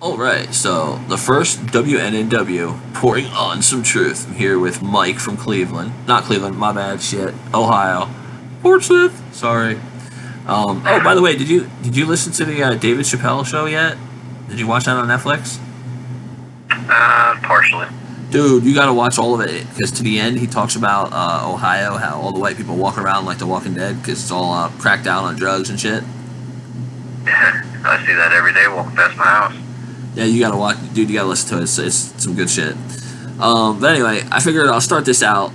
Alright, so the first WNNW, pouring on some truth. I'm here with Mike from Cleveland. Not Cleveland, my bad, shit. Ohio. Portsmouth. Sorry. Oh, by the way, did you listen to the David Chappelle show yet? Did you watch that on Netflix? Partially. Dude, you gotta watch all of it, because to the end he talks about Ohio, how all the white people walk around like The Walking Dead, because it's all cracked down on drugs and shit. I see that every day walking past my house. Yeah, you gotta watch, dude. You gotta listen to it. It's some good shit. But anyway, I figured I'll start this out.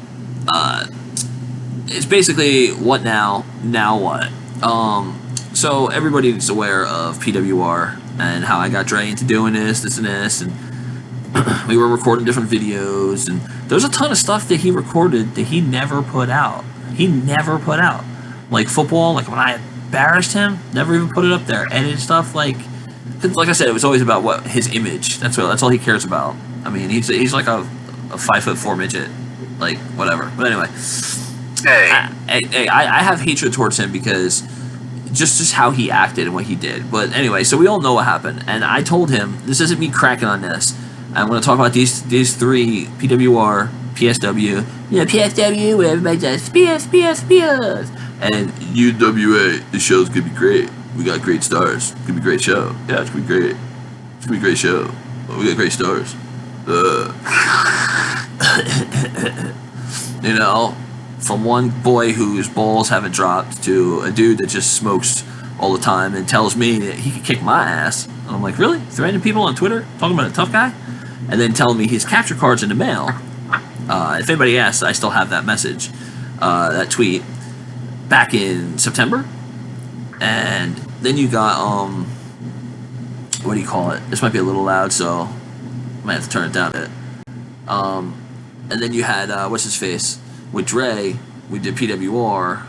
It's basically what now? Now what? So everybody's aware of PWR and how I got Dre into doing this, and we were recording different videos, and there's a ton of stuff that he recorded that he never put out. Like football, like when I embarrassed him, never even put it up there. Edited stuff, like I said, it was always about what his image. That's all he cares about. I mean, he's like a 5'4" midget, like whatever. But anyway, I have hatred towards him because just how he acted and what he did. But anyway, so we all know what happened, and I told him this isn't me cracking on this. I'm going to talk about these three: PWR, PSW, PSW, where everybody does PS, and UWA. The show's gonna be great. We got great stars. It's gonna be a great show. Yeah, it's gonna be great. It's gonna be a great show. Oh, we got great stars. You know, from one boy whose balls haven't dropped to a dude that just smokes all the time and tells me that he could kick my ass. And I'm like, really? Threatening people on Twitter? Talking about a tough guy? And then telling me his capture card's in the mail. If anybody asks, I still have that message, that tweet, back in September. And then you got, what do you call it? This might be a little loud, so I might have to turn it down a bit. And then you had, what's his face? With Dre, we did PWR.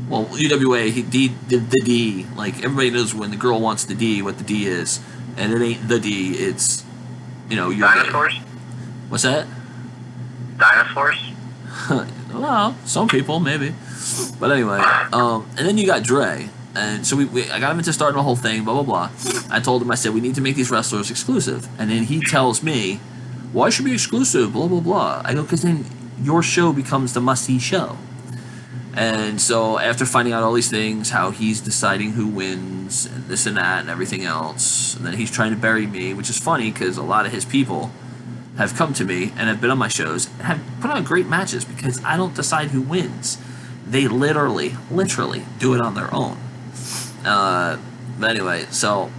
Well, UWA, he did the D. Like, everybody knows when the girl wants the D, what the D is. And it ain't the D, it's, Dinosaurs? What's that? Dinosaurs? Well, some people, maybe. But anyway, and then you got Dre. And so I got him into starting the whole thing, blah, blah, blah. I told him, I said, we need to make these wrestlers exclusive. And then he tells me, why should it be exclusive, blah, blah, blah. I go, because then your show becomes the must-see show. And so after finding out all these things, how he's deciding who wins, and this and that, and everything else, and then he's trying to bury me, which is funny, because a lot of his people have come to me and have been on my shows and have put on great matches, because I don't decide who wins. They literally do it on their own. But anyway, so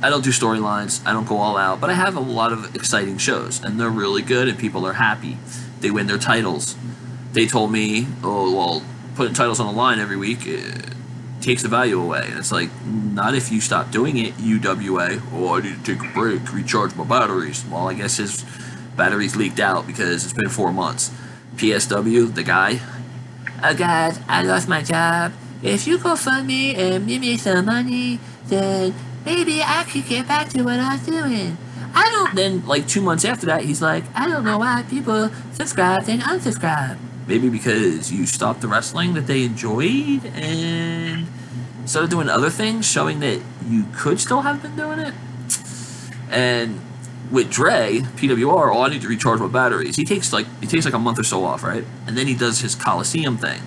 I don't do storylines, I don't go all out, but I have a lot of exciting shows, and they're really good, and people are happy. They win their titles. They told me, oh, well, putting titles on the line every week takes the value away. And it's like, not if you stop doing it, UWA. Oh, I need to take a break, recharge my batteries. Well, I guess his batteries leaked out because it's been 4 months. PSW, the guy, oh guys, I lost my job. If you go fund me and give me some money, then maybe I could get back to what I was doing. I don't. Then, like 2 months after that, he's like, I don't know why people subscribe and unsubscribe. Maybe because you stopped the wrestling that they enjoyed and started doing other things, showing that you could still have been doing it. And with Dre, PWR, I need to recharge my batteries. He takes like a month or so off, right? And then he does his Coliseum thing.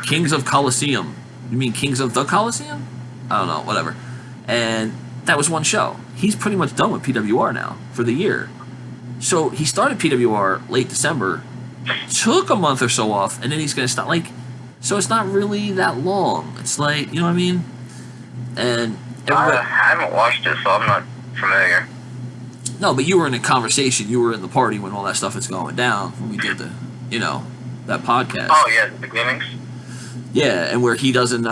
Kings of Coliseum. You mean Kings of the Coliseum? I don't know, whatever. And that was one show. He's pretty much done with PWR now for the year. So he started PWR late December, took a month or so off, and then he's going to stop. Like, so it's not really that long. It's like, you know what I mean? And I haven't watched it, so I'm not familiar. No, but you were in a conversation. You were in the party when all that stuff was going down, when we did the, that podcast. Oh, yeah, the beginnings. Yeah, and where he doesn't,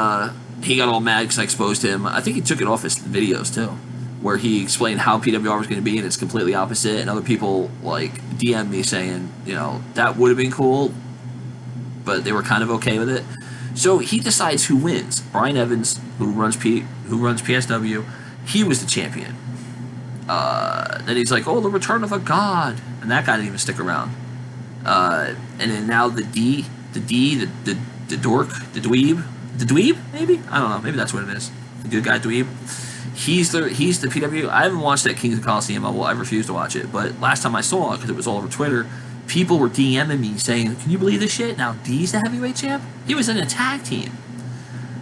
he got all mad because I exposed him. I think he took it off his videos, too, where he explained how PWR was going to be, and it's completely opposite. And other people, like, DM me saying, that would have been cool, but they were kind of okay with it. So he decides who wins. Brian Evans, who runs PSW, he was the champion. Then he's like, oh, the return of a god. And that guy didn't even stick around. And then now the dork, the dweeb, maybe? I don't know, maybe that's what it is. The good guy dweeb. He's the PW. I haven't watched that Kings of Colosseum. I refuse to watch it. But last time I saw it, because it was all over Twitter, people were DMing me saying, "Can you believe this shit? Now D's the heavyweight champ. He was in a tag team,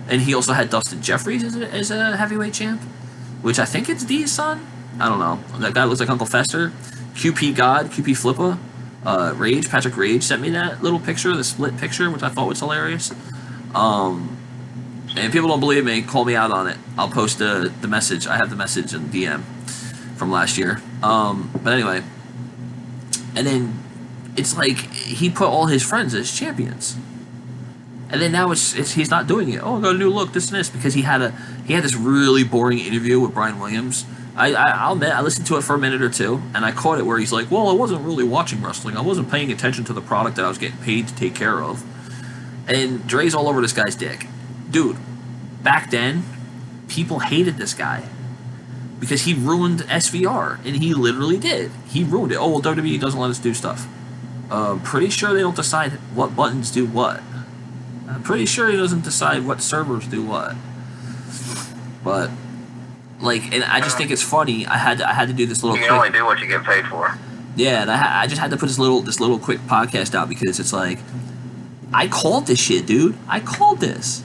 and he also had Dustin Jeffries as a heavyweight champ, which I think it's D's son. I don't know. That guy looks like Uncle Fester. QP God, QP Flippa, Patrick Rage sent me that little picture, the split picture, which I thought was hilarious. And if people don't believe me, call me out on it. I'll post the message. I have the message in DM from last year. But anyway, and then it's like he put all his friends as champions, and then now it's he's not doing it. Oh, I got a new look, this and this, because he had this really boring interview with Brian Williams. I'll admit, I listened to it for a minute or two, and I caught it where he's like, well, I wasn't really watching wrestling. I wasn't paying attention to the product that I was getting paid to take care of. And Dre's all over this guy's dick. Dude, back then, people hated this guy because he ruined SVR, and he literally did. He ruined it. Oh, well, WWE doesn't let us do stuff. Pretty sure they don't decide what buttons do what. I'm pretty sure he doesn't decide what servers do what. But... like, and I just think it's funny. I had to do this little. You can only do what you get paid for. Yeah, and I just had to put this little quick podcast out because it's like, I called this shit, dude. I called this.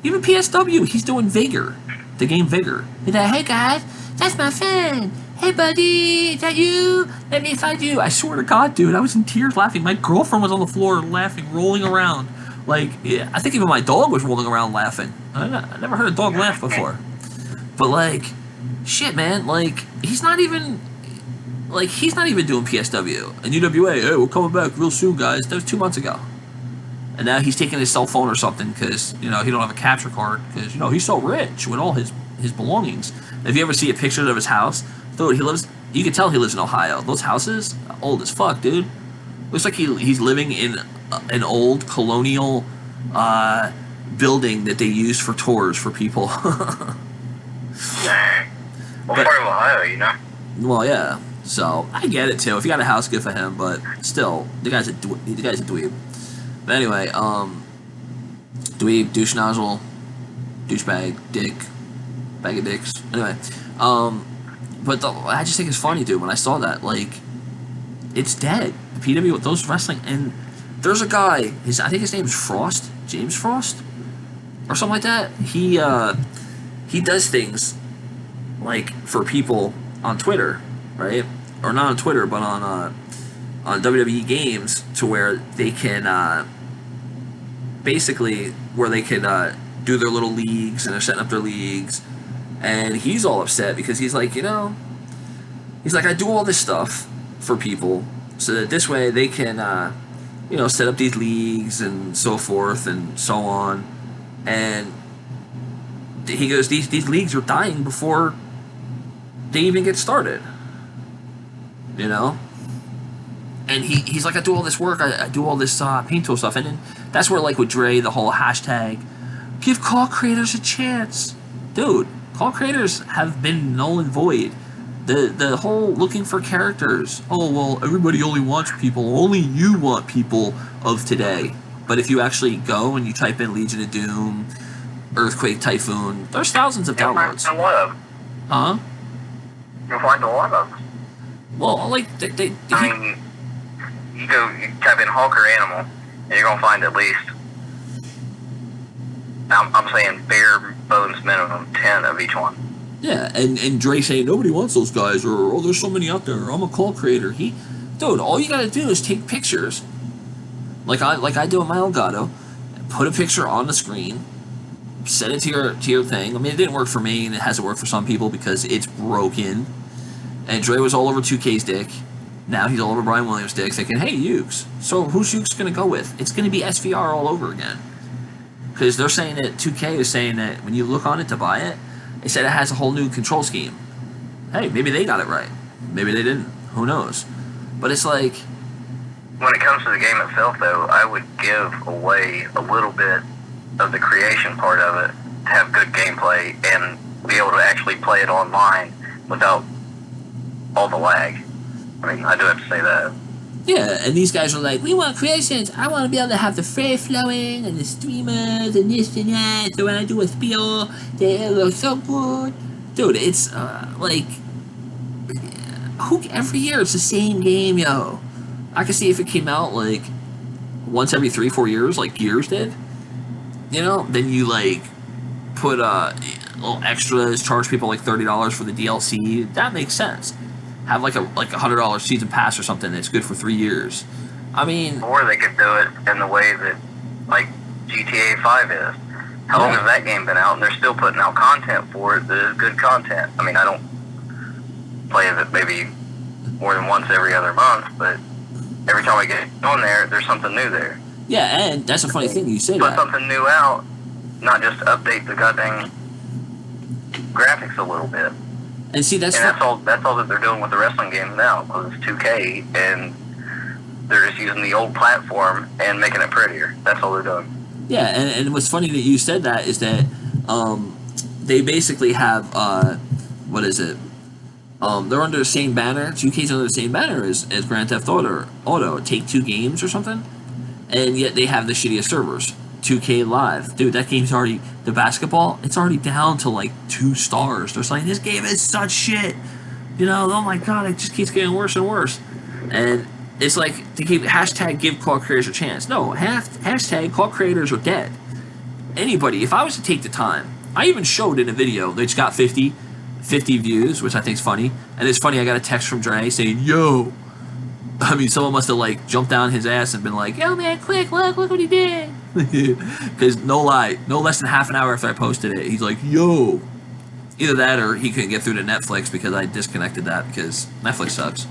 Even PSW, he's doing Vigor, the game Vigor. He's like, hey guys, that's my friend. Hey buddy, is that you? Let me find you. I swear to God, dude, I was in tears laughing. My girlfriend was on the floor laughing, rolling around. Like, yeah, I think even my dog was rolling around laughing. I never heard a dog laugh before. But, like, shit, man, like, he's not even doing PSW. And UWA, hey, we're coming back real soon, guys. That was 2 months ago. And now he's taking his cell phone or something because, he don't have a capture card because, he's so rich with all his belongings. And if you ever see a picture of his house, dude, you can tell he lives in Ohio. Those houses, old as fuck, dude. Looks like he's living in an old colonial building that they used for tours for people. Dang. Well, part of Ohio, Well, yeah. So I get it too. If you got a house, good for him. But still, the guy's a dweeb. But anyway, dweeb, douche nozzle, douchebag, dick, bag of dicks. Anyway, but I just think it's funny, dude. When I saw that, like, it's dead. The PW with those wrestling, and there's a guy. I think his name's Frost, James Frost, or something like that. He does things like for people on Twitter, right? Or not on Twitter, but on WWE games, to where they can basically do their little leagues, and they're setting up their leagues. And he's all upset because he's like, I do all this stuff for people so that this way they can set up these leagues and so forth and so on. And he goes, these leagues are dying before they even get started, And he's like, I do all this work, I do all this paint tool stuff, and then that's where, like with Dre, the whole hashtag, give call creators a chance, dude. Call creators have been null and void. The whole looking for characters. Oh well, everybody only wants people. Only you want people of today. But if you actually go and you type in Legion of Doom, Earthquake, Typhoon, there's thousands of downloads. You'll find a lot of them. Huh? You'll find a lot of them. Well, like, you type in Hulk or Animal, and you're going to find at least, I'm saying bare bones minimum, 10 of each one. Yeah, and Dre saying, nobody wants those guys, or, oh, there's so many out there, I'm a call creator. Dude, all you got to do is take pictures. Like I do with my Elgato, put a picture on the screen, send it to your thing. I mean, it didn't work for me, and it hasn't worked for some people because it's broken. And Dre was all over 2K's dick. Now he's all over Brian Williams' dick, thinking, hey, Ukes. So who's Ukes going to go with? It's going to be SVR all over again. Because they're saying that 2K is saying that when you look on it to buy it, they said it has a whole new control scheme. Hey, maybe they got it right. Maybe they didn't. Who knows? But it's like... when it comes to the game itself, though, I would give away a little bit of the creation part of it to have good gameplay and be able to actually play it online without all the lag. I mean, I do have to say that. Yeah, and these guys are like, we want creations. I want to be able to have the free flowing and the streamers and this and that. So when I do a spiel, it looks so good. dude, it's like who every year it's the same game, yo. I could see if it came out like once every 3-4 years, like Gears did. You know, then you like put little extras, charge people like $30 for the DLC. That makes sense. Have like a $100 season pass or something that's good for 3 years. I mean, or they could do it in the way that like GTA 5 is. How long has that game been out, and they're still putting out content for it that is good content? I mean, I don't play it maybe more than once every other month, but every time I get on there, there's something new there. Yeah, and that's a funny thing you say Put that. something new out, not just update the goddamn graphics a little bit. And see, that's all that they're doing with the wrestling games now, because it's 2K, and they're just using the old platform and making it prettier. That's all they're doing. Yeah, and what's funny that you said that is that they basically have what is it? They're under the same banner. 2K's under the same banner as Grand Theft Auto, Take-Two Games or something, and yet they have the shittiest servers. 2K Live, dude, that game's already the basketball. It's already down to like 2 stars. They're saying this game is such shit. You know, oh my god, it just keeps getting worse and worse. And it's like they keep hashtag give call creators a chance. No, hashtag call creators are dead. Anybody, if I was to take the time, I even showed in a video that's got 50 views, which I think is funny. And it's funny, I got a text from Dre saying, yo. I mean, someone must have like jumped down his ass and been like, yo man, quick, look what he did. Because no lie, no less than half an hour after I posted it, he's like, yo. Either that or he couldn't get through to Netflix because I disconnected that because Netflix sucks.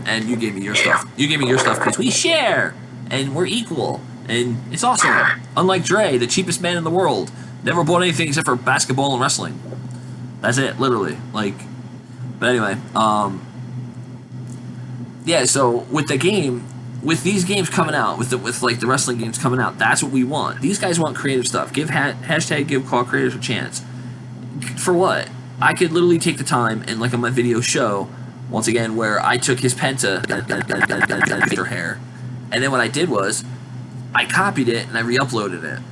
And you gave me your stuff. You gave me your stuff because we share and we're equal. And it's awesome. Unlike Dre, the cheapest man in the world, never bought anything except for basketball and wrestling. That's it, literally. Like, but anyway, yeah. So with the game, with these games coming out, with like the wrestling games coming out, that's what we want. These guys want creative stuff. Give hashtag give call creators a chance. For what? I could literally take the time and like on my video show, once again, where I took his Penta hair, and then what I did was I copied it and I re-uploaded it.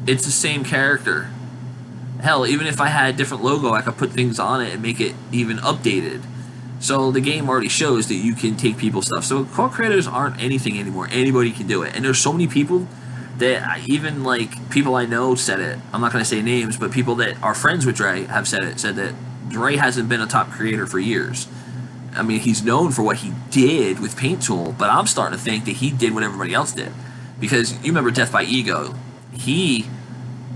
It's the same character. Hell, even if I had a different logo, I could put things on it and make it even updated. So the game already shows that you can take people's stuff. So call creators aren't anything anymore. Anybody can do it. And there's so many people that even like people I know said it. I'm not going to say names, but people that are friends with Dre have said it. Said that Dre hasn't been a top creator for years. I mean, he's known for what he did with Paint Tool, but I'm starting to think that he did what everybody else did. Because you remember Death by Ego. He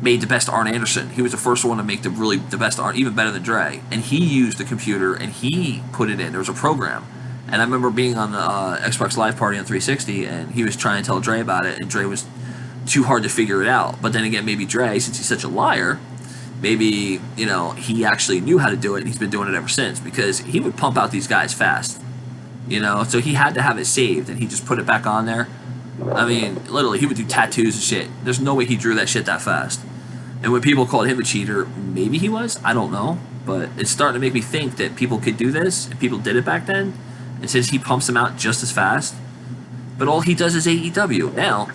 made the best Arn Anderson. He was the first one to make the best art, even better than Dre. And he used the computer and he put it in. There was a program. And I remember being on the Xbox Live party on 360 and he was trying to tell Dre about it and Dre was too hard to figure it out. But then again, maybe Dre, since he's such a liar, maybe, you know, he actually knew how to do it and he's been doing it ever since because he would pump out these guys fast. You know, so he had to have it saved and he just put it back on there. I mean, literally, he would do tattoos and shit. There's no way he drew that shit that fast. And when people called him a cheater, maybe he was. I don't know. But it's starting to make me think that people could do this, and people did it back then. And since he pumps them out just as fast, but all he does is AEW. Now,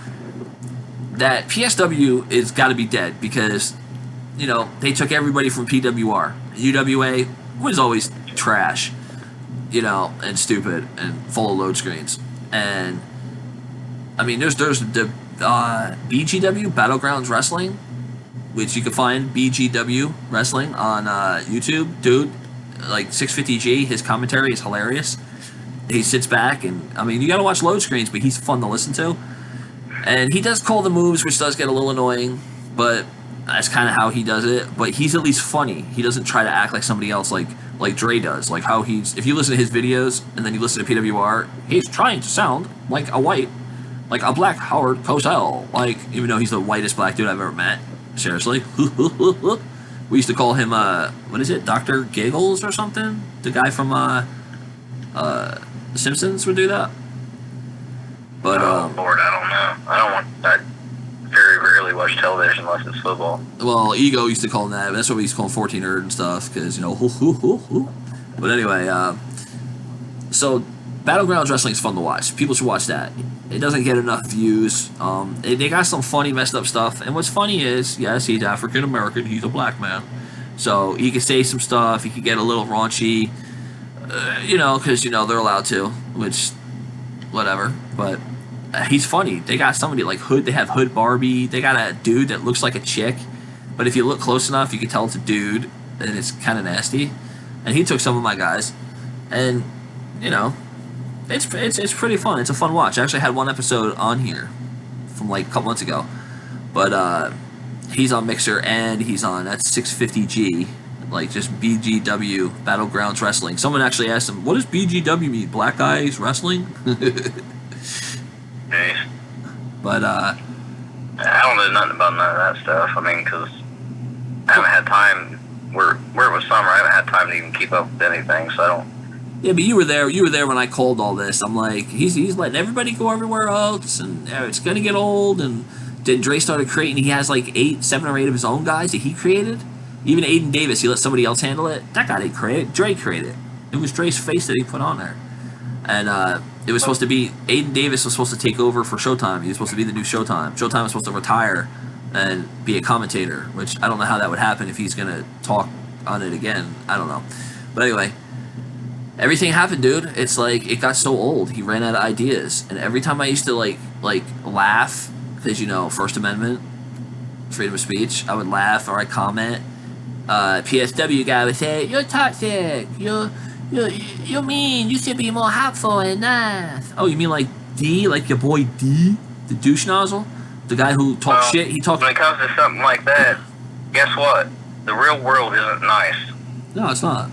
that PSW is got to be dead because, you know, they took everybody from PWR. UWA was always trash, you know, and stupid and full of load screens. And I mean, there's the BGW, Battlegrounds Wrestling, which you can find BGW Wrestling on YouTube. Dude, like 650G, his commentary is hilarious. He sits back and, I mean, you gotta watch load screens, but he's fun to listen to. And he does call the moves, which does get a little annoying, but that's kind of how he does it. But he's at least funny. He doesn't try to act like somebody else like Dre does. Like how he's, if you listen to his videos and then you listen to PWR, he's trying to sound like a black Howard Cosell. Like, even though he's the whitest black dude I've ever met. Seriously. We used to call him, what is it, Dr. Giggles or something? The guy from The Simpsons would do that. But, oh, Lord, I don't know. I very rarely watch television unless it's football. Well, Ego used to call him that. That's what we used to call him 14 Nerd and stuff, because, you know, But anyway, so Battlegrounds Wrestling is fun to watch. People should watch that. It doesn't get enough views. They got some funny, messed up stuff. And what's funny is, yes, he's African American. He's a black man. So he could say some stuff. He could get a little raunchy, because they're allowed to, which whatever. But he's funny. They got somebody like Hood. They have Hood Barbie. They got a dude that looks like a chick, but if you look close enough, you can tell it's a dude, and it's kind of nasty. And he took some of my guys, and it's pretty fun. It's a fun watch. I actually had one episode on here from like a couple months ago, but he's on Mixer and he's on that's 650G, like just BGW Battlegrounds Wrestling. Someone actually asked him, "What does BGW mean? Black Guys Wrestling?" Nice. But I don't know nothing about none of that stuff. I mean, because I haven't had time. Where it was summer, I haven't had time to even keep up with anything. So I don't. yeah, but you were there. You were there when I called all this. I'm like, he's letting everybody go everywhere else, and it's gonna get old. And then Dre started creating. He has like 7 or 8 of his own guys that he created. Even Aiden Davis, he let somebody else handle it. That guy didn't create it. Dre created it. It was Dre's face that he put on there. And it was supposed to be, Aiden Davis was supposed to take over for Showtime. He was supposed to be the new Showtime. Showtime was supposed to retire and be a commentator, which I don't know how that would happen if he's going to talk on it again. I don't know. But anyway, everything happened, dude. It's like, it got so old. He ran out of ideas. And every time I used to like laugh, because, First Amendment, freedom of speech, I would laugh or I'd comment. PSW guy would say, "You're toxic. You're mean. You should be more helpful and nice." Oh, you mean like D, like your boy D, the douche nozzle, the guy who talks shit. He talks. When it comes to something like that, guess what? The real world isn't nice. No, it's not.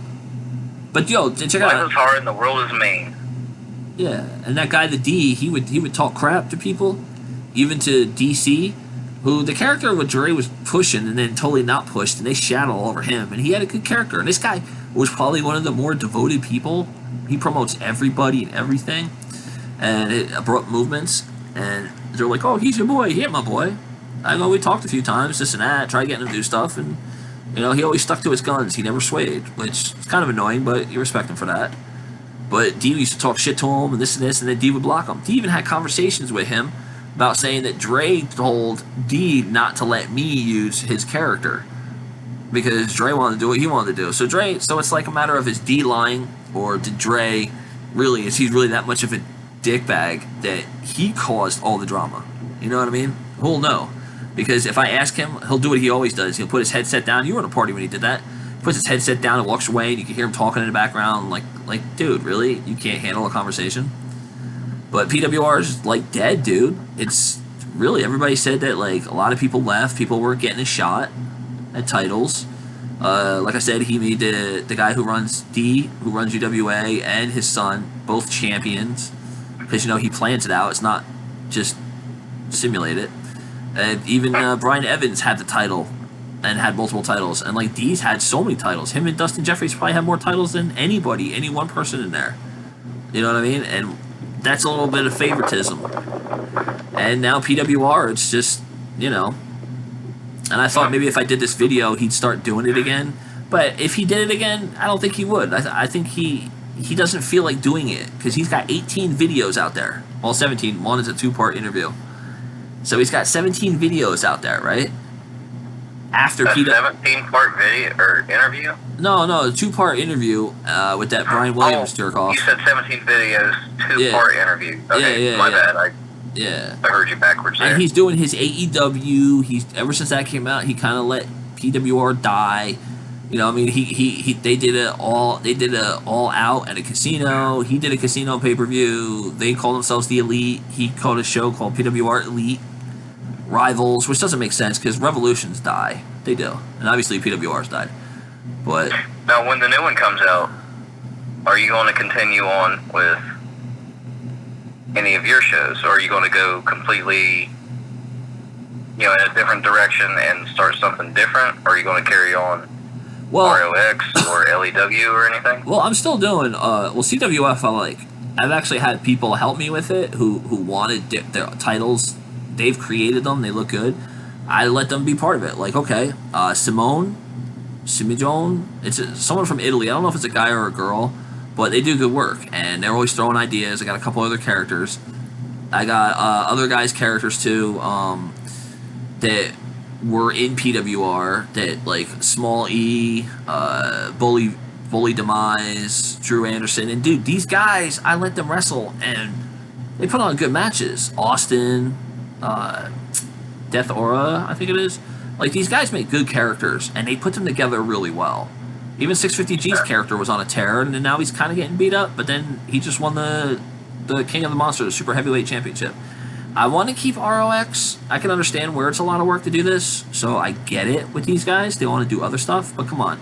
But yo, check Life out. is hard and the world is mean. Yeah, and that guy, the D, he would talk crap to people, even to DC. Who the character with Dre was pushing and then totally not pushed, and they shat all over him, and he had a good character. And this guy was probably one of the more devoted people. He promotes everybody and everything, and it abrupt movements. And they're like, "Oh, he's your boy. He ain't my boy." I know we talked a few times, this and that, tried getting him to do stuff, and he always stuck to his guns. He never swayed, which is kind of annoying, but you respect him for that. But D used to talk shit to him and this, and then D would block him. D even had conversations with him about saying that Dre told D not to let me use his character because Dre wanted to do what he wanted to do. So it's like a matter of is D lying, or did Dre is he really that much of a dickbag that he caused all the drama? You know what I mean? We'll know. Because if I ask him, he'll do what he always does. He'll put his headset down. You were at a party when he did that. He puts his headset down and walks away, and you can hear him talking in the background. Like, dude, really? You can't handle a conversation? But PWR is like dead, dude. It's really, everybody said that like a lot of people left. People weren't getting a shot at titles. Like I said, he made the guy who runs UWA, and his son both champions because he plans it out. It's not just simulated. And even Brian Evans had the title and had multiple titles, and like D's had so many titles. Him and Dustin Jeffries probably have more titles than anybody, any one person in there. You know what I mean? And that's a little bit of favoritism. And now PWR, it's just, And I thought maybe if I did this video, he'd start doing it again. But if he did it again, I don't think he would. I think he doesn't feel like doing it because he's got 18 videos out there. Well, 17. One is a 2-part interview. So he's got 17 videos out there, right? After a 17-part video or interview? No, a 2-part interview with that Brian Williams jerk off. You said 17 videos, 2-part interview. Okay, my bad. I heard you backwards there. And he's doing his AEW. Ever since that came out, he kind of let PWR die. They did a all out at a casino. He did a casino pay-per-view. They called themselves the Elite. He called a show called PWR Elite Rivals, which doesn't make sense because Revolutions die. They do. And obviously PWR's died. But now when the new one comes out, are you going to continue on with any of your shows, or are you going to go completely in a different direction and start something different, or are you going to carry on ROX or LEW or anything? Well, I'm still doing CWF. I've actually had people help me with it who wanted their titles. They've created them. They look good. I let them be part of it. Like, okay, Simigione. It's someone from Italy. I don't know if it's a guy or a girl, but they do good work, and they're always throwing ideas. I got a couple other characters. I got other guys' characters too. That were in PWR that like Small E, Bully Demise, Drew Anderson, and dude, these guys I let them wrestle and they put on good matches. Austin, Death Aura, I think it is. Like these guys make good characters and they put them together really well. Even 650G's character was on a tear, and now he's kind of getting beat up. But then he just won the King of the Monsters Super Heavyweight Championship. I want to keep ROX. I can understand where it's a lot of work to do this, so I get it with these guys. They want to do other stuff, but come on.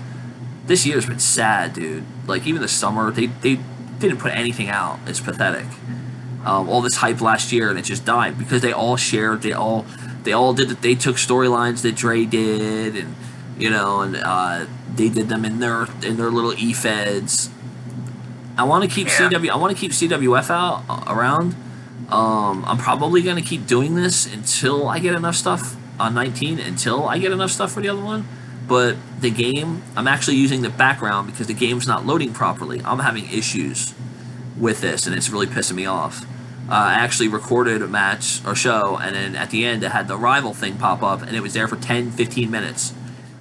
This year's been sad, dude. Like, even the summer, they didn't put anything out. It's pathetic. All this hype last year, and it just died because they all shared. They all did. They took storylines that Dre did, and they did them in their little efeds. I want to keep CWF out around. I'm probably going to keep doing this until I get enough stuff on 19, until I get enough stuff for the other one. But the game, I'm actually using the background because the game's not loading properly. I'm having issues with this, and it's really pissing me off. I actually recorded a match or show, and then at the end, it had the rival thing pop up, and it was there for 10, 15 minutes.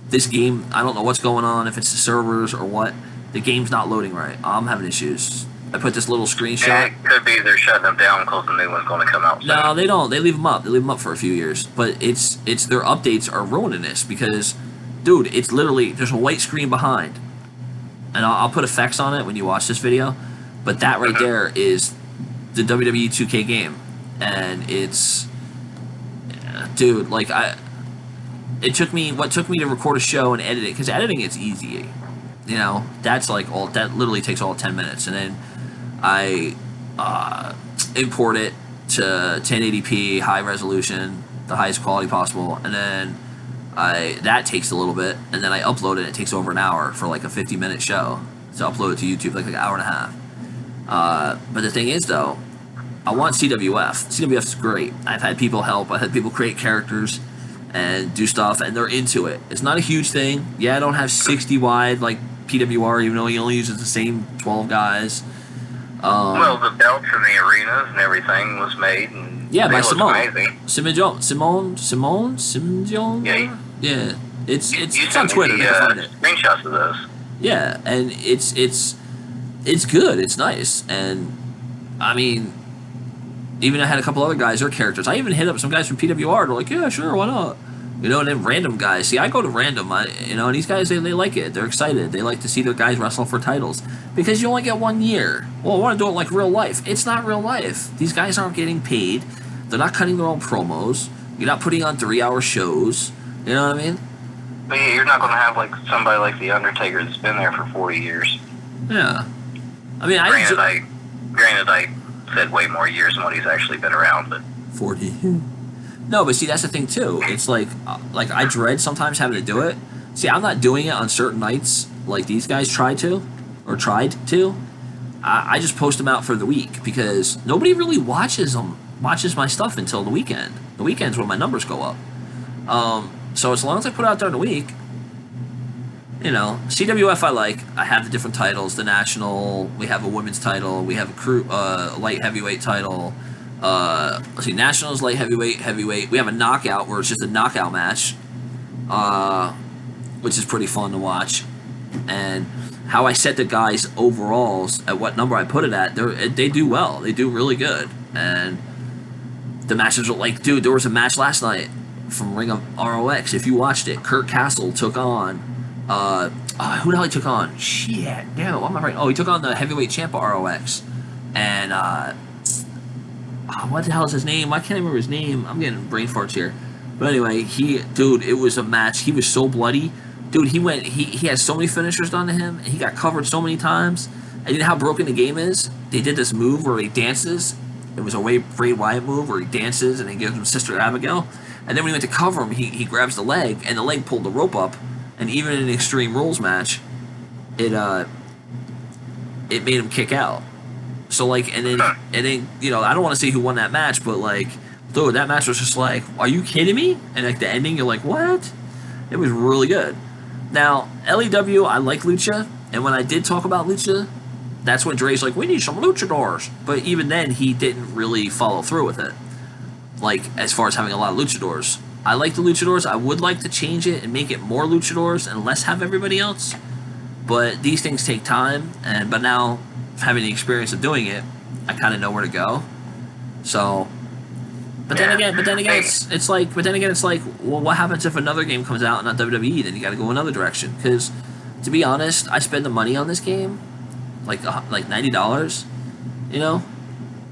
This game, I don't know what's going on, if it's the servers or what. The game's not loading right. I'm having issues. I put this little screenshot. Yeah, it could be they're shutting them down because the new one's going to come out soon. No, they don't. They leave them up. They leave them up for a few years. But it's their updates are ruining this because, dude, it's literally, there's a white screen behind. And I'll put effects on it when you watch this video. But that right there is the WWE 2K game. And it's, dude, like, what took me to record a show and edit it, because editing it's easy. That's like that literally takes all 10 minutes. And then I import it to 1080p, high resolution, the highest quality possible, and then that takes a little bit, and then I upload it. It takes over an hour for like a 50-minute show to upload it to YouTube, like an hour and a half. But the thing is, though, I want CWF. CWF is great. I've had people help. I've had people create characters and do stuff, and they're into it. It's not a huge thing. Yeah, I don't have 60 wide like PWR, even though he only uses the same 12 guys. Well, the belts and the arenas and everything was made, and by Simone. Simone. Yeah, it's on Twitter. You can find it. Screenshots of those. Yeah, and it's good. It's nice, and I mean, even I had a couple other guys, their characters. I even hit up some guys from PWR. They're like, yeah, sure, why not? And then random guys. See, I go to random, and these guys, they like it. They're excited. They like to see their guys wrestle for titles. Because you only get 1 year. Well, I want to do it like real life. It's not real life. These guys aren't getting paid. They're not cutting their own promos. You're not putting on 3-hour shows. You know what I mean? But yeah, you're not going to have like somebody like The Undertaker that's been there for 40 years. Yeah. I mean, Granted, I said way more years than what he's actually been around, but 40. No, but see, that's the thing too. It's like I dread sometimes having to do it. See, I'm not doing it on certain nights like these guys tried to. I just post them out for the week because nobody really watches my stuff until the weekend. The weekend's when my numbers go up. So as long as I put it out during the week, CWF I have the different titles. The national, we have a women's title, we have a crew light heavyweight title. Let's see, nationals, light heavyweight. We have a knockout where it's just a knockout match, which is pretty fun to watch. And how I set the guys' overalls at what number I put it at, they do well. They do really good. And the matches are like, dude, there was a match last night from Ring of ROX. If you watched it, Kurt Castle took on, who the hell he took on? Shit, damn it, what am I right? Oh, he took on the heavyweight champ of ROX. And, what the hell is his name? I can't remember his name. I'm getting brain farts here. But anyway, it was a match. He was so bloody. Dude, he has so many finishers done to him, and he got covered so many times. And you know how broken the game is? They did this move where he dances. It was a Bray Wyatt move where he dances and he gives him Sister Abigail. And then when he went to cover him, he grabs the leg, and the leg pulled the rope up. And even in an Extreme Rules match, it made him kick out. So and then I don't want to say who won that match, but dude, that match was just like, are you kidding me? And the ending, you're like, what? It was really good. Now, LEW, I like Lucha, and when I did talk about Lucha, that's when Dre's like, we need some luchadors. But even then, he didn't really follow through with it. As far as having a lot of luchadors. I like the luchadors. I would like to change it and make it more luchadors and less have everybody else. But these things take time, but now having the experience of doing it, I kind of know where to go. So, but then again, it's like, well, what happens if another game comes out and not WWE? Then you got to go another direction. Because, to be honest, I spend the money on this game, like $90, you know,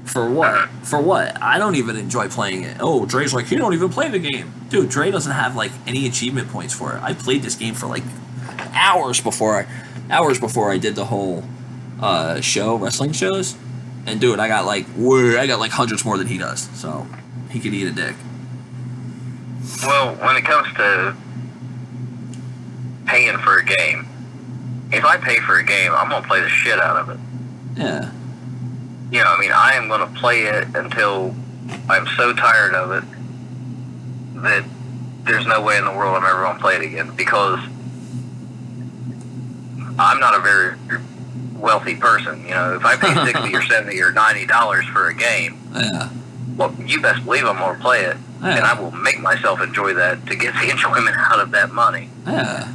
for what? For what? I don't even enjoy playing it. Oh, Dre's like, you don't even play the game, dude. Dre doesn't have like any achievement points for it. I played this game for like hours before I did the whole wrestling shows, and dude, I got like hundreds more than he does, so he could eat a dick. Well, when it comes to paying for a game, if I pay for a game, I'm gonna play the shit out of it. Yeah. You know, I mean, I am gonna play it until I'm so tired of it that there's no way in the world I'm ever gonna play it again, because I'm not a very wealthy person. You know, if I pay $60 or $70 or $90 for a game, yeah, well, you best believe I'm gonna play it, and I will make myself enjoy that to get the enjoyment out of that money. Yeah.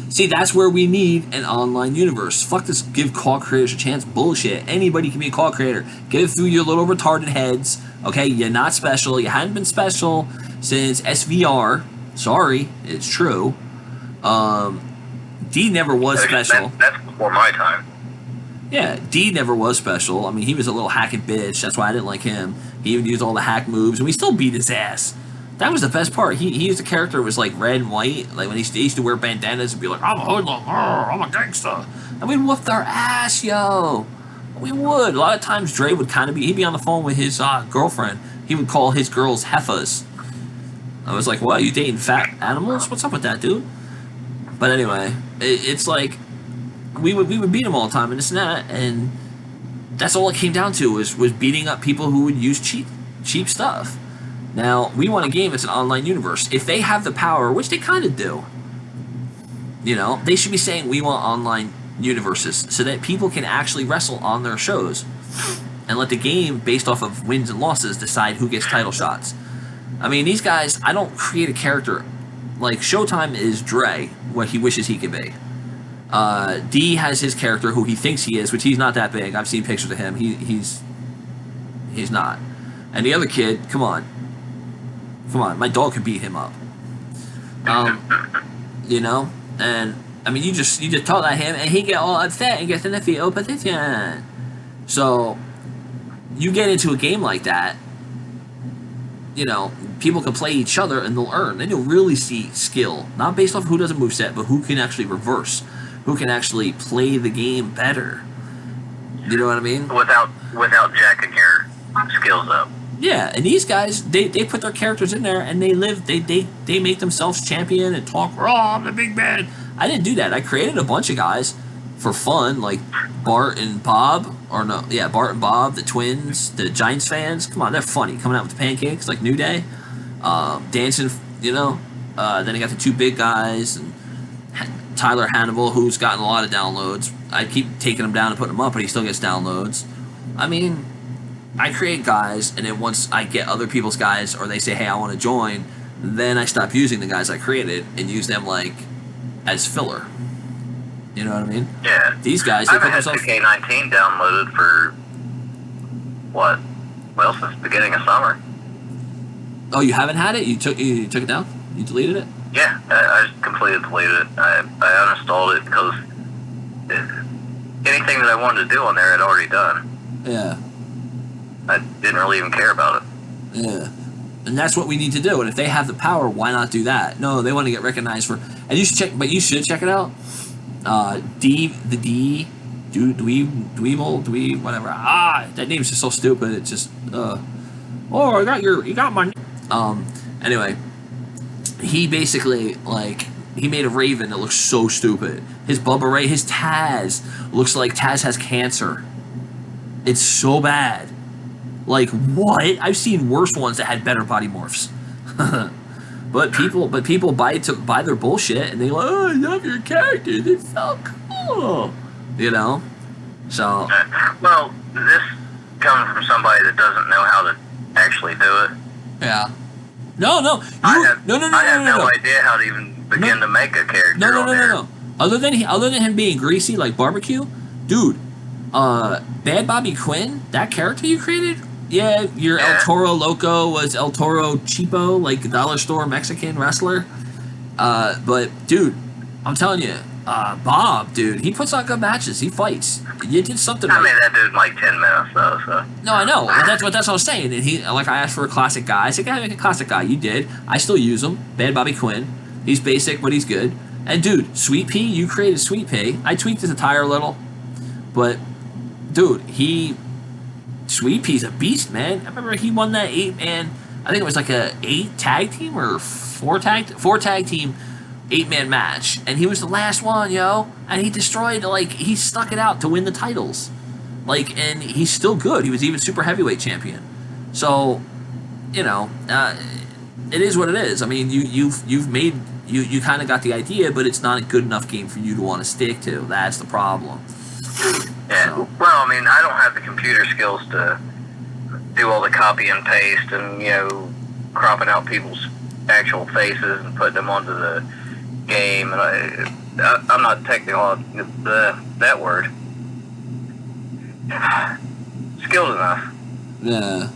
See, that's where we need an online universe. Fuck this, give call creators a chance bullshit. Anybody can be a call creator. Get it through your little retarded heads. Okay, you're not special. You hadn't been special since SVR. Sorry, it's true. D never was special. That's before my time. Yeah, D never was special. I mean, he was a little hacking bitch. That's why I didn't like him. He even used all the hack moves, and we still beat his ass. That was the best part. He used a character that was like red and white. Like when he used to wear bandanas and be like, I'm a hoodlum, I'm a gangster. And we'd whoop their ass, yo. We would. A lot of times Dre would kind of he'd be on the phone with his girlfriend. He would call his girls heifers. I was like, what, you dating fat animals? What's up with that, dude? But anyway, it's like, we would beat him all the time and this and that, and that's all it came down to was beating up people who would use cheap stuff. Now, we want a game that's an online universe. If they have the power, which they kind of do, you know, they should be saying we want online universes so that people can actually wrestle on their shows and let the game, based off of wins and losses, decide who gets title shots. I mean, these guys, I don't create a character. Like, Showtime is Dre, what he wishes he could be. D has his character who he thinks he is, which he's not that big. I've seen pictures of him. He's not. And the other kid, come on, my dog could beat him up. You know, and I mean, you just talk at him, and he get all upset and gets in the field position. So you get into a game like that, you know, people can play each other and they'll earn. Then you'll really see skill, not based off who does a moveset, but who can actually reverse, who can actually play the game better. You know what I mean? Without jacking your skills up. Yeah, and these guys, they put their characters in there and they make themselves champion and talk, oh, I'm the big man. I didn't do that. I created a bunch of guys for fun, like Bart and Bob, Bart and Bob, the twins, the Giants fans. Come on, they're funny, coming out with the pancakes like New Day, dancing, you know. Then I got the two big guys, and Tyler Hannibal, who's gotten a lot of downloads. I keep taking him down and putting him up, but he still gets downloads. I mean, I create guys, and then once I get other people's guys, or they say, hey, I want to join, then I stop using the guys I created and use them like as filler. You know what I mean? Yeah. These guys, I've had 2K19 downloaded for what? Well, since the beginning of summer. Oh, you haven't had it? You took it down? You deleted it? Yeah, I just completely deleted it. I uninstalled it because anything that I wanted to do on there I'd already done. Yeah. I didn't really even care about it. Yeah. And that's what we need to do. And if they have the power, why not do that? No, they want to get recognized for. And you should check it out. Dweeble, whatever. That name's just so stupid. It's just, oh, you got my. Anyway, he basically he made a Raven that looks so stupid. His Bubba Ray, his Taz looks like Taz has cancer. It's so bad. Like, what? I've seen worse ones that had better body morphs. But people buy their bullshit, and they go, oh, I love your character. They're so cool. You know? So. Well, this comes from somebody that doesn't know how to actually do it. Yeah. No, no, I have no, no idea how to even begin to make a character. No. Other than him being greasy like barbecue, dude. Bad Bobby Quinn, that character you created. Yeah, your El Toro Loco was El Toro Cheapo, like dollar store Mexican wrestler. But dude, I'm telling you, Bob, dude, he puts on good matches. He fights. You did something. I mean, that dude's like 10 minutes though. So. No, I know. That's what I was saying. And he, like, I asked for a classic guy. I said, "Gotta make a classic guy." You did. I still use him. Bad Bobby Quinn. He's basic, but he's good. And dude, Sweet Pea, you created Sweet Pea. I tweaked his attire a little, but dude, Sweet Pea's a beast, man. I remember he won that 8-man. I think it was like a 8 tag team or 4 tag team 8-man match, and he was the last one, yo. And he destroyed, like, he stuck it out to win the titles, like, and he's still good. He was even super heavyweight champion. So, you know, it is what it is. I mean, you've made you kind of got the idea, but it's not a good enough game for you to want to stick to. That's the problem. Yeah. So. Well, I mean, I don't have the computer skills to do all the copy and paste and, you know, cropping out people's actual faces and putting them onto the game. And I'm not technical on that word. Skilled enough. Yeah.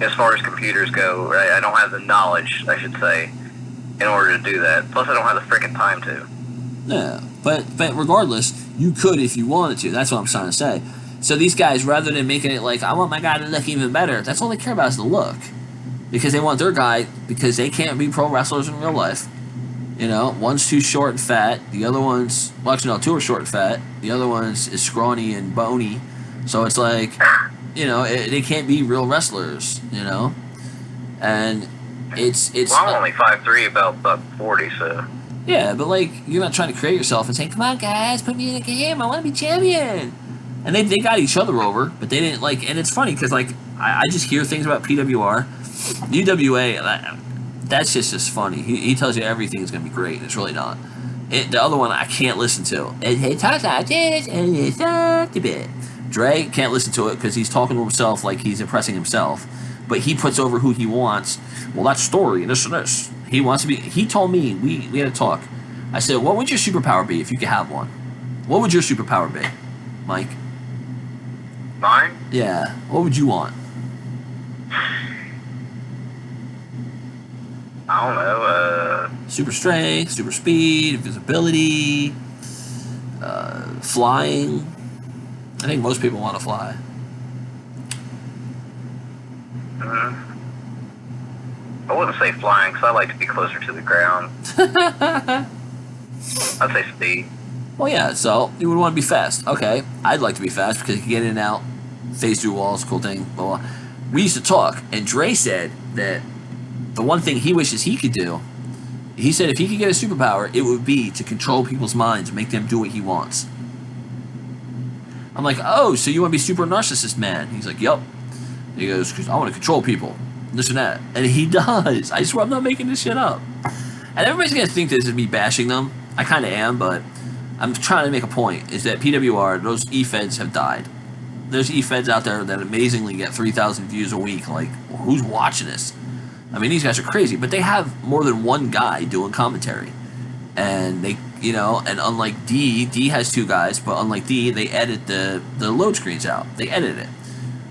As far as computers go, I don't have the knowledge, I should say, in order to do that. Plus, I don't have the freaking time to. Yeah, but regardless, you could if you wanted to. That's what I'm trying to say. So these guys, rather than making it like, I want my guy to look even better, that's all they care about is the look. Because they want their guy, because they can't be pro wrestlers in real life. You know, one's too short and fat, the other one's, well, actually, no, 2 are short and fat, the other one's is scrawny and bony. So it's like, you know, they can't be real wrestlers, you know? And it's well, I'm only 5'3", about 40, so... Yeah, but, like, you're not trying to create yourself and say, come on, guys, put me in a game, I want to be champion. And they got each other over, but they didn't, like, and it's funny, because, like, I just hear things about PWR. UWA, that's just funny. He tells you everything is going to be great, and it's really not. The other one, I can't listen to. It talks like this, and it's such a bit. Dre can't listen to it, because he's talking to himself like he's impressing himself. But he puts over who he wants. Well, that's story, and this. He wants to be... He told me, we had a talk. I said, what would your superpower be if you could have one? What would your superpower be, Mike? Mine? Yeah. What would you want? I don't know. Super strength, super speed, visibility, flying. I think most people want to fly. I wouldn't say flying, because I like to be closer to the ground. I'd say speed. Well, yeah, so you would want to be fast. Okay, I'd like to be fast because you can get in and out, phase through walls, cool thing, blah, blah. We used to talk, and Dre said that the one thing he wishes he could do, he said if he could get a superpower, it would be to control people's minds and make them do what he wants. I'm like, oh, so you want to be super narcissist, man? He's like, yup. He goes, because I want to control people, this and that. And he does. I swear I'm not making this shit up. And everybody's going to think this is me bashing them. I kind of am, but I'm trying to make a point, is that PWR, those efeds have died. There's efeds out there that amazingly get 3,000 views a week. Like, who's watching this? I mean, these guys are crazy, but they have more than one guy doing commentary. And they, you know, and unlike D has 2 guys, but unlike D, they edit the load screens out. They edit it.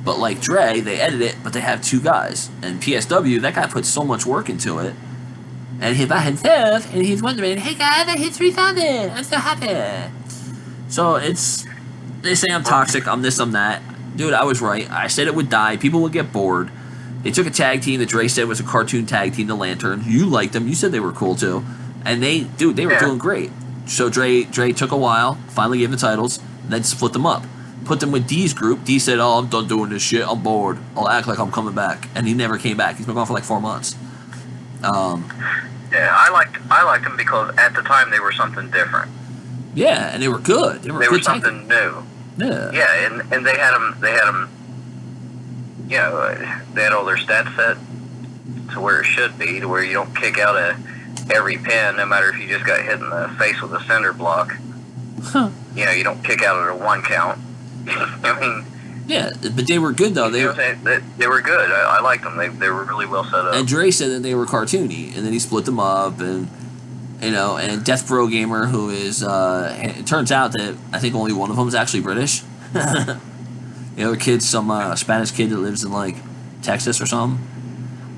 But like Dre, they edit it, but they have 2 guys. And PSW, that guy puts so much work into it. And he's by himself, and he's wondering, hey guys, I hit 3,000. I'm so happy. So it's, they say I'm toxic, I'm this, I'm that. Dude, I was right. I said it would die. People would get bored. They took a tag team that Dre said was a cartoon tag team, the Lantern. You liked them. You said they were cool too. And they were doing great. So Dre took a while, finally gave them the titles, then split them up. Put them with D's group. D said, oh, I'm done doing this shit. I'm bored. I'll act like I'm coming back. And he never came back. He's been gone for like 4 months. Yeah, I liked them because at the time they were something different. Yeah, and they were good. They were something new. Yeah. Yeah, and they had them. You know, they had all their stats set to where it should be, to where you don't kick out every pin, no matter if you just got hit in the face with a cinder block. Huh. You know, you don't kick out at a 1 count. I mean, Yeah, but they were good though. You know what I'm saying? They were good. I liked them. They were really well set up. And Dre said that they were cartoony, and then he split them up, and and Death Bro Gamer, who is, it turns out that I think only one of them is actually British. The other kid's some Spanish kid that lives in like Texas or something.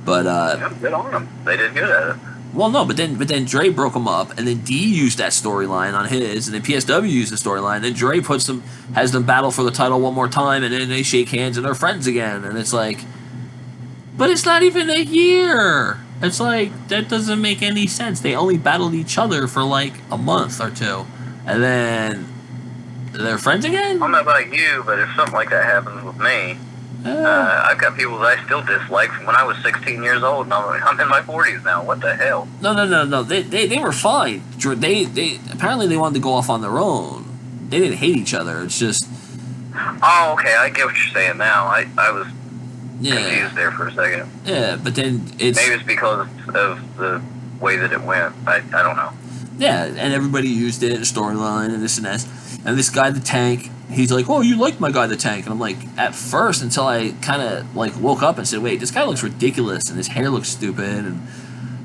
But yeah, good on them. They did good at it. well, no, but then Dre broke them up, and then D used that storyline on his, and then PSW used the storyline. Then Dre has them battle for the title one more time, and then they shake hands and they're friends again, and it's like, but it's not even a year. It's like that doesn't make any sense. They only battled each other for like a month or two, and then they're friends again. I don't know about you, but if something like that happens with me, I've got people that I still dislike from when I was 16 years old, and I'm in my 40s now. What the hell? No. They were fine. They apparently they wanted to go off on their own. They didn't hate each other. It's just. Oh, okay. I get what you're saying now. I was confused there for a second. Yeah, but then maybe it's because of the way that it went. I don't know. Yeah, and everybody used it, a storyline, and this and that. And this guy, the Tank, he's like, "Oh, you like my guy, the Tank?" And I'm like, at first, until I kind of like woke up and said, "Wait, this guy looks ridiculous, and his hair looks stupid." And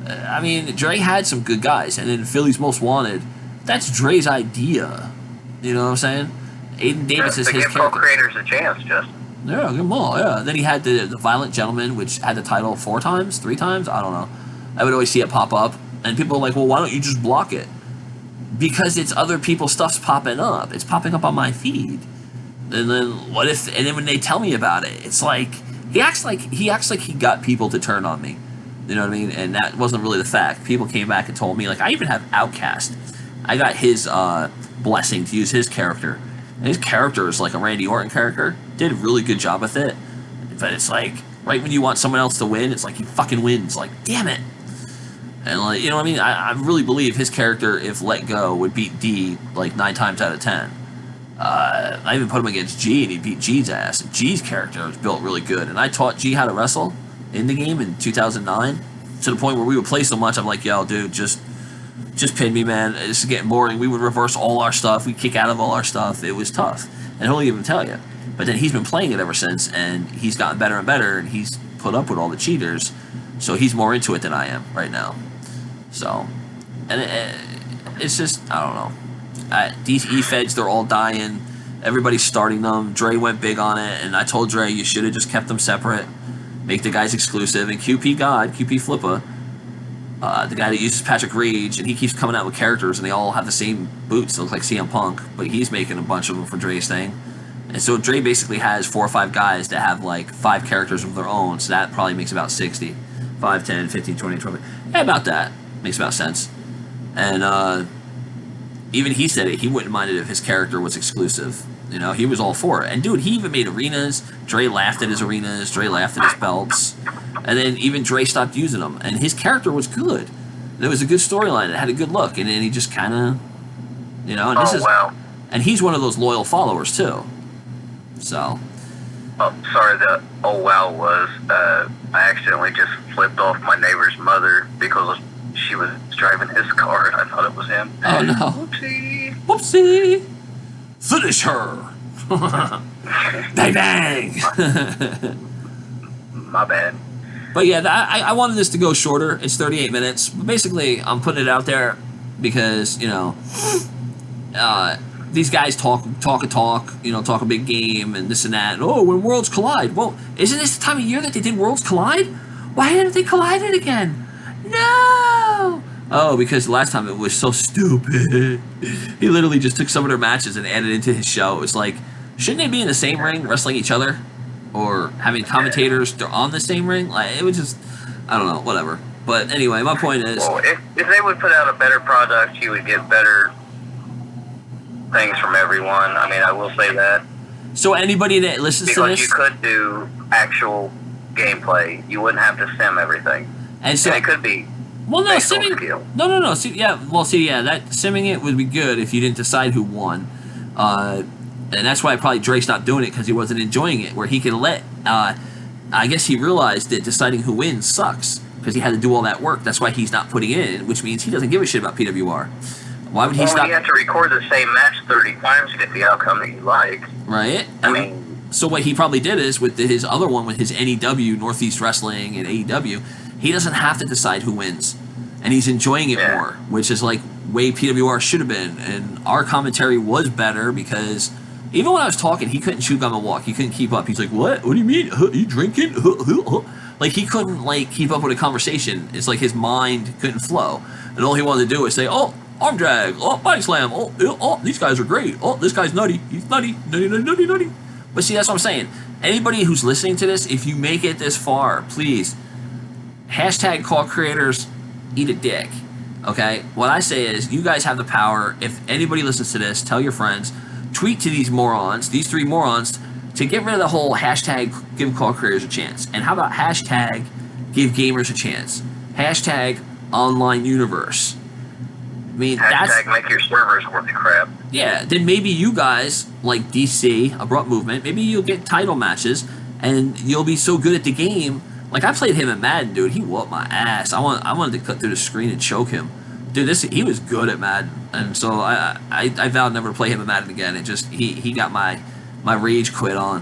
I mean, Dre had some good guys, and then Philly's Most Wanted, that's Dre's idea. You know what I'm saying? Aiden Davis is his character. character. Give creators a chance, Justin. Yeah, give them all. Yeah. Then he had the Violent Gentleman, which had the title 3 times. I don't know. I would always see it pop up, and people are like, "Well, why don't you just block it?" Because it's other people's stuff's popping up. It's popping up on my feed. And then what if? And then when they tell me about it, it's like he acts like he got people to turn on me. You know what I mean? And that wasn't really the fact. People came back and told me, like, I even have Outcast. I got his blessing to use his character. And his character is like a Randy Orton character. Did a really good job with it. But it's like, right when you want someone else to win, it's like he fucking wins. Like, damn it. And, like, you know what I mean? I really believe his character, if let go, would beat D like 9 times out of 10. I even put him against G, and he beat G's ass. G's character was built really good. And I taught G how to wrestle in the game in 2009 to the point where we would play so much, I'm like, yo, dude, just pin me, man. This is getting boring. We would reverse all our stuff. We'd kick out of all our stuff. It was tough. And he'll even tell you. But then he's been playing it ever since, and he's gotten better and better, and he's put up with all the cheaters. So he's more into it than I am right now. So, and it's just, I don't know. These efeds, they're all dying. Everybody's starting them. Dre went big on it, and I told Dre, you should have just kept them separate. Make the guys exclusive. And QP Flippa, the guy that uses Patrick Reed, and he keeps coming out with characters, and they all have the same boots. They look like CM Punk, but he's making a bunch of them for Dre's thing. And so Dre basically has 4 or 5 guys that have like 5 characters of their own, so that probably makes about 60. 5, 10, 15, 20, 20. Yeah, about that. Makes about sense. And even he said it. He wouldn't mind it if his character was exclusive. You know, he was all for it. And dude, he even made arenas. Dre laughed at his arenas. Dre laughed at his belts. And then even Dre stopped using them. And his character was good. There was a good storyline. It had a good look. And then he just kind of, you know. And wow. And he's one of those loyal followers too. So. Oh, sorry, the oh wow was, I accidentally just flipped off my neighbor's mother because she was driving his car and I thought it was him. Oh no. Whoopsie. Whoopsie. Finish her. Bang bang. My bad. But yeah, I wanted this to go shorter. It's 38 minutes. But basically, I'm putting it out there because, you know, these guys talk, you know, talk a big game and this and that. And, oh, when worlds collide. Well, isn't this the time of year that they did Worlds Collide? Why didn't they collide it again? No! Oh, because last time it was so stupid. He literally just took some of their matches and added into his show. It was like, shouldn't they be in the same ring wrestling each other? Or having commentators on the same ring? Like, it was just, I don't know, whatever. But anyway, my point is... Well, if they would put out a better product, you would get better things from everyone. I mean, I will say that. So anybody that listens to this... Because you could do actual gameplay. You wouldn't have to sim everything. And so... And it could be... Well, no, simming... No. See, yeah, that simming it would be good if you didn't decide who won. And that's why probably Drake's not doing it, because he wasn't enjoying it, where he can let... I guess he realized that deciding who wins sucks, because he had to do all that work. That's why he's not putting it in, which means he doesn't give a shit about PWR. Why would he stop... you have to record the same match 30 times to get the outcome that you like. Right? I mean, So what he probably did is with his other one, with his NEW, Northeast Wrestling, and AEW, he doesn't have to decide who wins, and he's enjoying it more, which is like way PWR should have been. And our commentary was better because even when I was talking, he couldn't chew gum and walk. He couldn't keep up. He's like, "What? What do you mean? You drinking?" Like he couldn't like keep up with a conversation. It's like his mind couldn't flow, and all he wanted to do was say, "Oh, arm drag. Oh, body slam. Oh, these guys are great. Oh, this guy's nutty. He's nutty, nutty, nutty, nutty, nutty." But see, that's what I'm saying. Anybody who's listening to this, if you make it this far, please, hashtag call creators, eat a dick. Okay? What I say is, you guys have the power. If anybody listens to this, tell your friends, tweet to these morons, these three morons, to get rid of the whole hashtag give call creators a chance. And how about hashtag give gamers a chance? Hashtag online universe. I mean, hashtag make your servers worth the crap. Yeah, then maybe you guys, like DC, Abrupt Movement, maybe you'll get title matches, and you'll be so good at the game. Like, I played him in Madden, dude. He whooped my ass. I wanted to cut through the screen and choke him. Dude, he was good at Madden. And so I vowed never to play him in Madden again. It just, he got my rage quit on.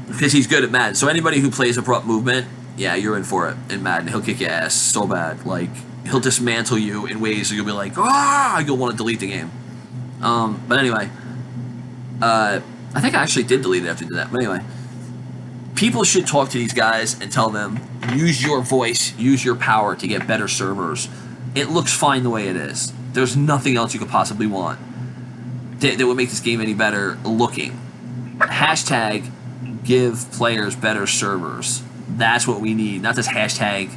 Because he's good at Madden. So anybody who plays Abrupt Movement, yeah, you're in for it in Madden. He'll kick your ass so bad. Like, he'll dismantle you in ways that you'll be like, ah, you'll want to delete the game. But anyway, I think I actually did delete it after that. But anyway, people should talk to these guys and tell them, use your voice, use your power to get better servers. It looks fine the way it is. There's nothing else you could possibly want that would make this game any better looking. Hashtag give players better servers. That's what we need. Not this hashtag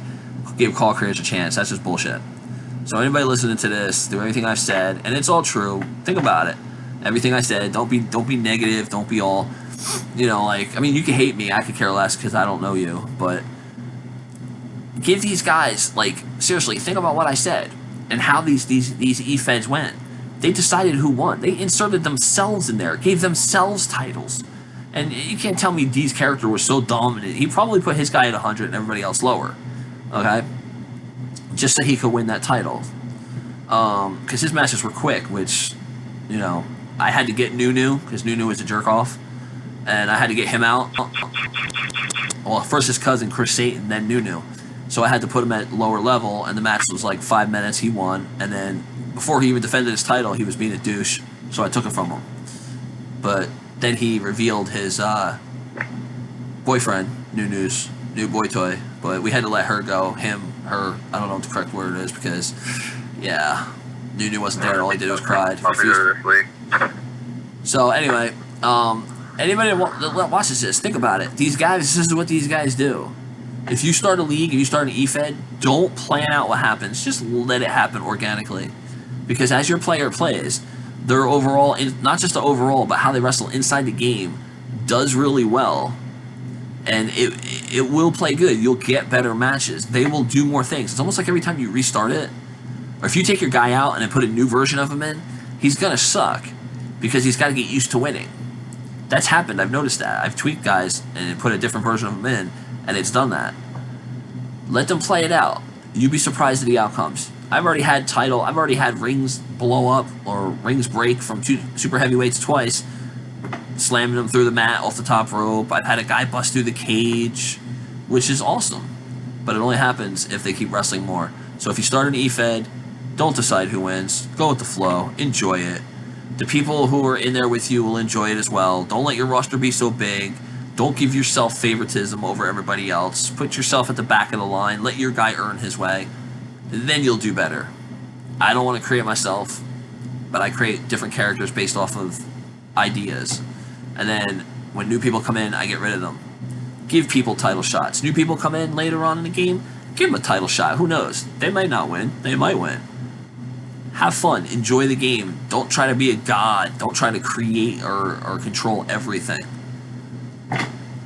give call creators a chance. That's just bullshit. So anybody listening to this, do everything I've said, and it's all true. Think about it. Everything I said. Don't be negative. Don't be all, like, I mean, you can hate me. I could care less because I don't know you. But give these guys, like, seriously, think about what I said and how these efeds went. They decided who won. They inserted themselves in there, gave themselves titles. And you can't tell me D's character was so dominant. He probably put his guy at 100 and everybody else lower. Okay? Just so he could win that title. Because his matches were quick, which, I had to get Nunu, because Nunu was a jerk-off. And I had to get him out. Well, first his cousin, Chris Satan, then Nunu. So I had to put him at lower level, and the match was like 5 minutes, he won. And then, before he even defended his title, he was being a douche, so I took it from him. But then he revealed his boyfriend, Nunu's new boy toy, but we had to let her go. Her, I don't know what the correct word is, because, yeah, Nunu wasn't there, all he did was cried. So anyway, anybody that watches this, think about it. These guys, this is what these guys do. If you start a league, if you start an EFED, don't plan out what happens. Just let it happen organically. Because as your player plays, their overall, not just the overall, but how they wrestle inside the game, does really well. And it will play good. You'll get better matches. They will do more things. It's almost like every time you restart it, or if you take your guy out and then put a new version of him in, he's going to suck. Because he's got to get used to winning. That's happened. I've noticed that. I've tweaked guys and put a different version of them in, and it's done that. Let them play it out. You'd be surprised at the outcomes. I've already had rings blow up or rings break from two super heavyweights twice, slamming them through the mat off the top rope. I've had a guy bust through the cage, which is awesome. But it only happens if they keep wrestling more. So if you start an EFED, don't decide who wins. Go with the flow. Enjoy it. The people who are in there with you will enjoy it as well. Don't let your roster be so big. Don't give yourself favoritism over everybody else. Put yourself at the back of the line. Let your guy earn his way. Then you'll do better. I don't want to create myself, but I create different characters based off of ideas. And then when new people come in, I get rid of them. Give people title shots. New people come in later on in the game, give them a title shot. Who knows? They might not win. They might win. Have fun. Enjoy the game. Don't try to be a god. Don't try to create or control everything.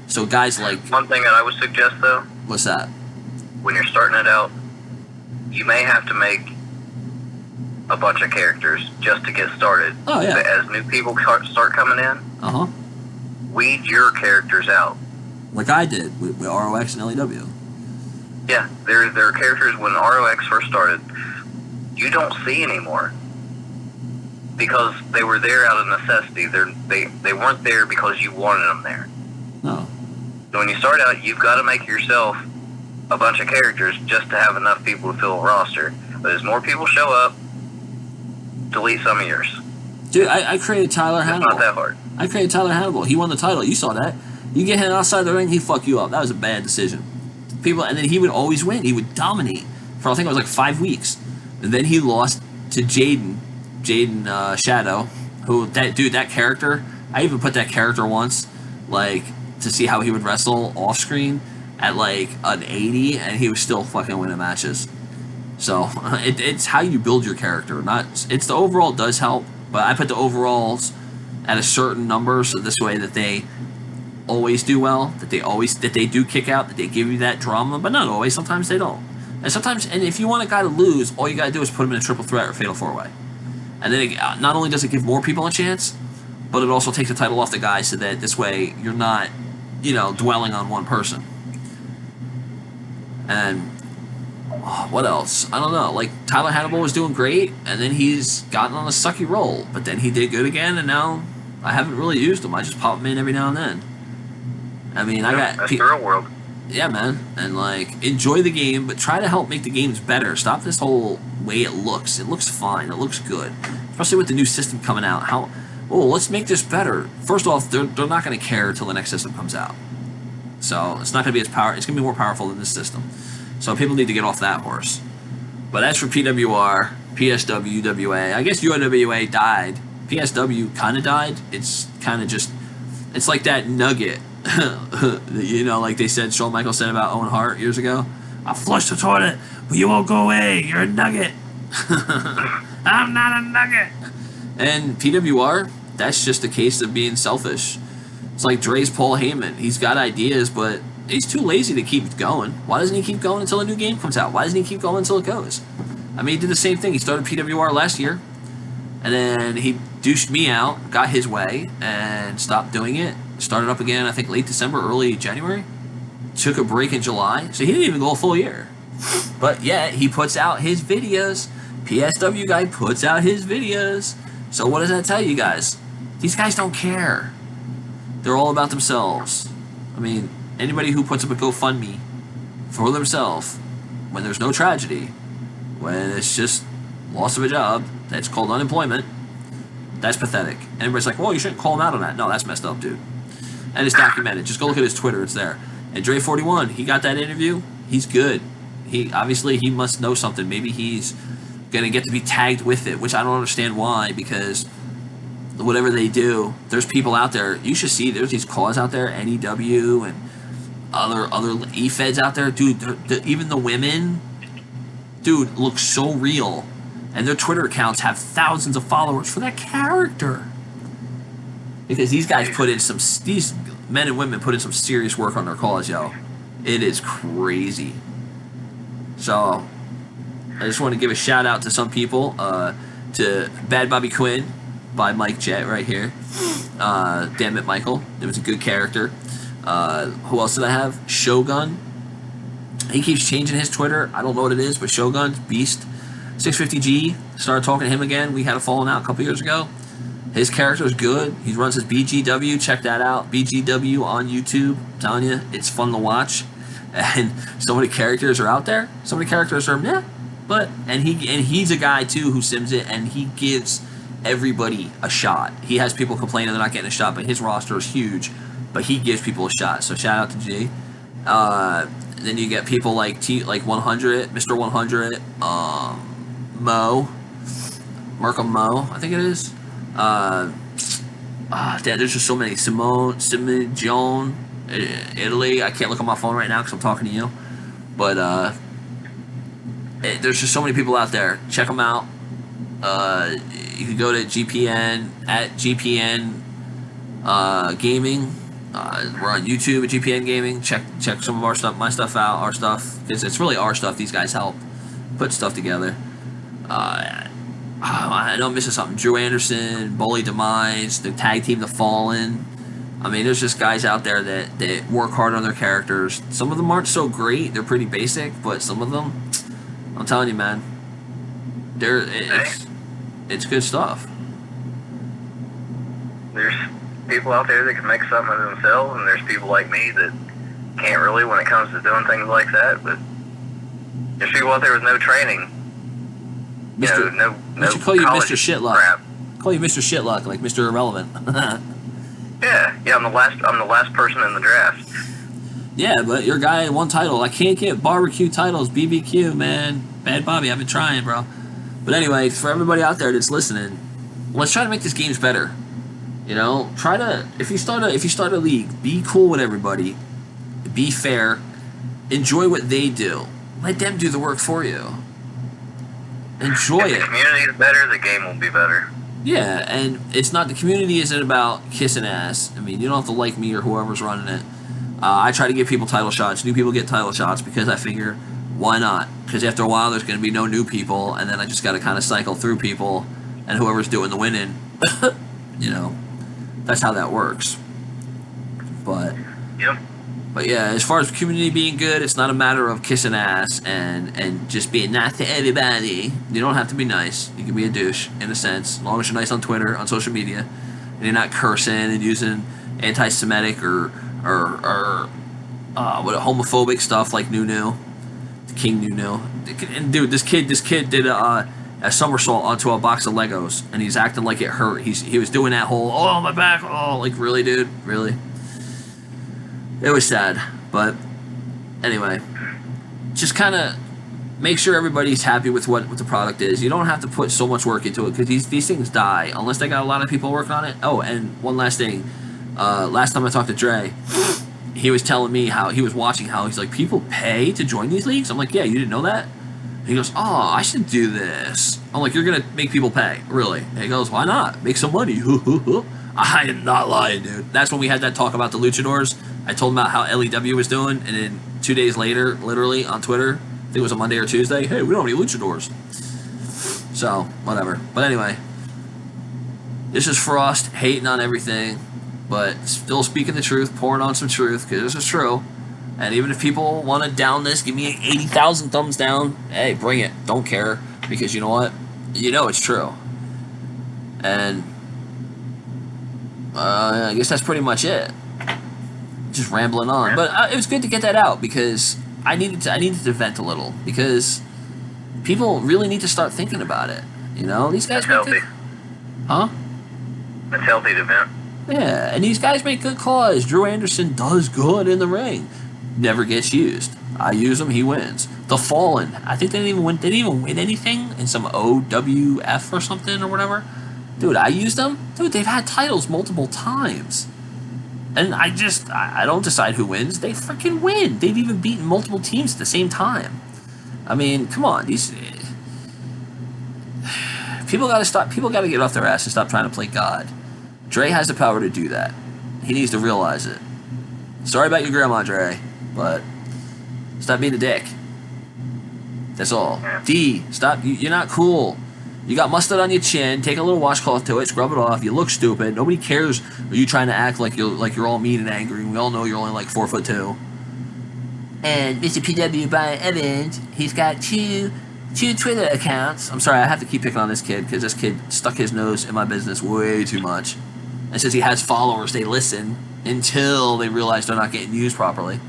So guys like... One thing that I would suggest, though... What's that? When you're starting it out, you may have to make a bunch of characters just to get started. Oh, yeah. But as new people start coming in, weed your characters out. Like I did with ROX and LEW. Yeah, there are characters when ROX first started you don't see anymore. because they were there out of necessity. They weren't there because you wanted them there. No. So when you start out, you've got to make yourself a bunch of characters just to have enough people to fill a roster. But as more people show up, delete some of yours. Dude, I created Tyler Hannibal. It's not that hard. I created Tyler Hannibal. He won the title. You saw that. You get him outside the ring, he fuck you up. That was a bad decision. People, and then he would always win. He would dominate for I think it was like 5 weeks, and then he lost to Jaden Shadow, who that character. I even put that character once, like to see how he would wrestle off screen at like an 80, and he was still fucking winning matches. So it's how you build your character. It's the overall does help, but I put the overalls at a certain number so this way that they always do well, that they do kick out, that they give you that drama, but not always. Sometimes they don't. And if you want a guy to lose, all you gotta do is put him in a triple threat or fatal 4-way. And then not only does it give more people a chance, but it also takes the title off the guy so that this way you're not, dwelling on one person. And what else? I don't know. Like Tyler Hannibal was doing great, and then he's gotten on a sucky roll, but then he did good again, and now I haven't really used him. I just pop him in every now and then. I mean, that's the real world. Yeah, man. And, enjoy the game, but try to help make the games better. Stop this whole way it looks. It looks fine. It looks good. Especially with the new system coming out. Let's make this better. First off, they're not going to care until the next system comes out. So, it's not going to be it's going to be more powerful than this system. So, people need to get off that horse. But as for PWR, PSW, UWA, I guess UNWA died. PSW kind of died. It's kind of just, it's like that nugget. Like they said, Shawn Michaels said about Owen Hart years ago. I flushed the toilet, but you won't go away. You're a nugget. I'm not a nugget. And PWR, that's just a case of being selfish. It's like Dre's Paul Heyman. He's got ideas, but he's too lazy to keep going. Why doesn't he keep going until a new game comes out? Why doesn't he keep going until it goes? I mean, he did the same thing. He started PWR last year, and then he douched me out, got his way, and stopped doing it. Started up again, I think, late December, early January. Took a break in July, so he didn't even go a full year. But yet, he puts out his videos. PSW guy puts out his videos. So what does that tell you guys? These guys don't care. They're all about themselves. I mean, anybody who puts up a GoFundMe for themselves, when there's no tragedy, when it's just loss of a job, that's called unemployment, that's pathetic. And everybody's like, well, you shouldn't call him out on that. No, that's messed up, dude. And it's documented. Just go look at his Twitter. It's there. And Dre41, he got that interview. He's good. He must know something. Maybe he's going to get to be tagged with it, which I don't understand why, because whatever they do, there's people out there. You should see there's these calls out there, NEW and other efeds out there. Dude, even the women, dude, look so real. And their Twitter accounts have thousands of followers for that character. Because these guys these men and women put in some serious work on their calls, yo. It is crazy. So, I just want to give a shout out to some people. To Bad Bobby Quinn by Mike Jet right here. Damn it, Michael. It was a good character. Who else did I have? Shogun. He keeps changing his Twitter. I don't know what it is, but Shogun's Beast. 650G. Started talking to him again. We had a falling out a couple years ago. His character is good. He runs his BGW. Check that out. BGW on YouTube. I'm telling you, it's fun to watch. And so many characters are out there. So many characters are, and he's a guy too who sims it, and he gives everybody a shot. He has people complaining they're not getting a shot, but his roster is huge. But he gives people a shot. So shout out to G. Then you get people like 100, Mr. 100, Mo, Markham Mo, I think it is. There's just so many. Simone, Joan, Italy. I can't look on my phone right now because I'm talking to you. But there's just so many people out there. Check them out. You can go to GPN at GPN Gaming. We're on YouTube at GPN Gaming. Check some of our stuff, my stuff out, our stuff, because it's really our stuff. These guys help put stuff together. I know I'm missing something. Drew Anderson, Bully Demise, the tag team, The Fallen. I mean, there's just guys out there that work hard on their characters. Some of them aren't so great. They're pretty basic, but some of them, I'm telling you, man, it's good stuff. there's people out there that can make something of themselves, and there's people like me that can't really when it comes to doing things like that. But there's people out there with no training. Mr. No I should call you Mr. Shitluck. Crap. Call you Mr. Shitluck, like Mr. Irrelevant. Yeah, I'm the last person in the draft. Yeah, but your guy won title. I can't get barbecue titles, BBQ, man. Bad Bobby, I've been trying, bro. But anyway, for everybody out there that's listening, let's try to make this games better. You know, try to if you start a league, be cool with everybody, be fair, enjoy what they do. Let them do the work for you. Enjoy If the community is better, the game will be better. Yeah, and it's not, the community isn't about kissing ass. I mean, you don't have to like me or whoever's running it. I try to give people title shots. New people get title shots because I figure, why not? Because after a while, there's going to be no new people, and then I just got to kind of cycle through people, and whoever's doing the winning, you know, that's how that works. But Yep. But yeah, as far as community being good, it's not a matter of kissing ass and just being nice to everybody. You don't have to be nice. You can be a douche, in a sense, as long as you're nice on Twitter, on social media, and you're not cursing and using anti-Semitic or what homophobic stuff like Nunu, King Nunu. And dude, this kid did a somersault onto a box of Legos, and he's acting like it hurt. He was doing that whole, oh my back, oh, like really, dude, really. It was sad, but anyway, just kind of make sure everybody's happy with what the product is. You don't have to put so much work into it because these things die unless they got a lot of people working on it. Oh, and one last thing. Last time I talked to Dre, he was telling me how he was watching how he's like, people pay to join these leagues? I'm like, yeah, you didn't know that? And he goes, oh, I should do this. I'm like, you're going to make people pay, really? And he goes, why not? Make some money. I am not lying, dude. That's when we had that talk about the luchadors. I told him about how LEW was doing, and then 2 days later, literally, on Twitter, I think it was a Monday or Tuesday, hey, we don't have any luchadors. So, whatever. But anyway, this is Frost hating on everything, but still speaking the truth, pouring on some truth, because this is true. And even if people want to down this, give me 80,000 thumbs down, hey, bring it. Don't care, because you know what? You know it's true. And I guess that's pretty much it. Just rambling on, but it was good to get that out because I needed to vent a little because people really need to start thinking about it. You know, these guys make good, huh? It's healthy to vent. Yeah, and these guys make good calls. Drew Anderson does good in the ring, never gets used. I use him, he wins. The Fallen, I think they didn't even win anything in some OWF or something or whatever. Dude, I used them. Dude, they've had titles multiple times. And I don't decide who wins. They freaking win. They've even beaten multiple teams at the same time. I mean, come on. These people got to stop. People got to get off their ass and stop trying to play God. Dre has the power to do that. He needs to realize it. Sorry about your grandma, Dre, but stop being a dick. That's all. D, stop. You're not cool. You got mustard on your chin. Take a little washcloth to it. Scrub it off. You look stupid. Nobody cares. Are you trying to act like you're all mean and angry? We all know you're only like 4'2". And Mr. PW Brian Evans, he's got two Twitter accounts. I'm sorry, I have to keep picking on this kid because this kid stuck his nose in my business way too much. And since he has followers, they listen until they realize they're not getting used properly.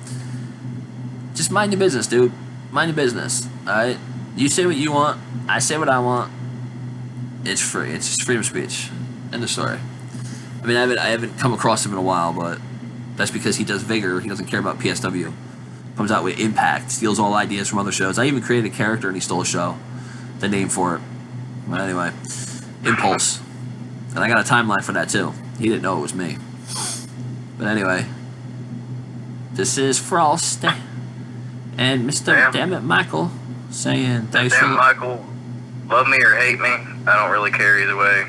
Just mind your business, dude. Mind your business. All right. You say what you want. I say what I want. It's free. It's just freedom of speech. End of story. I mean, I haven't come across him in a while, but that's because he does Vigor. He doesn't care about PSW. Comes out with Impact. Steals all ideas from other shows. I even created a character and he stole a show. The name for it. But anyway. Impulse. And I got a timeline for that too. He didn't know it was me. But anyway. This is Frost. And Mr. Dammit Michael saying thanks for... Michael, love me or hate me. I don't really care either way.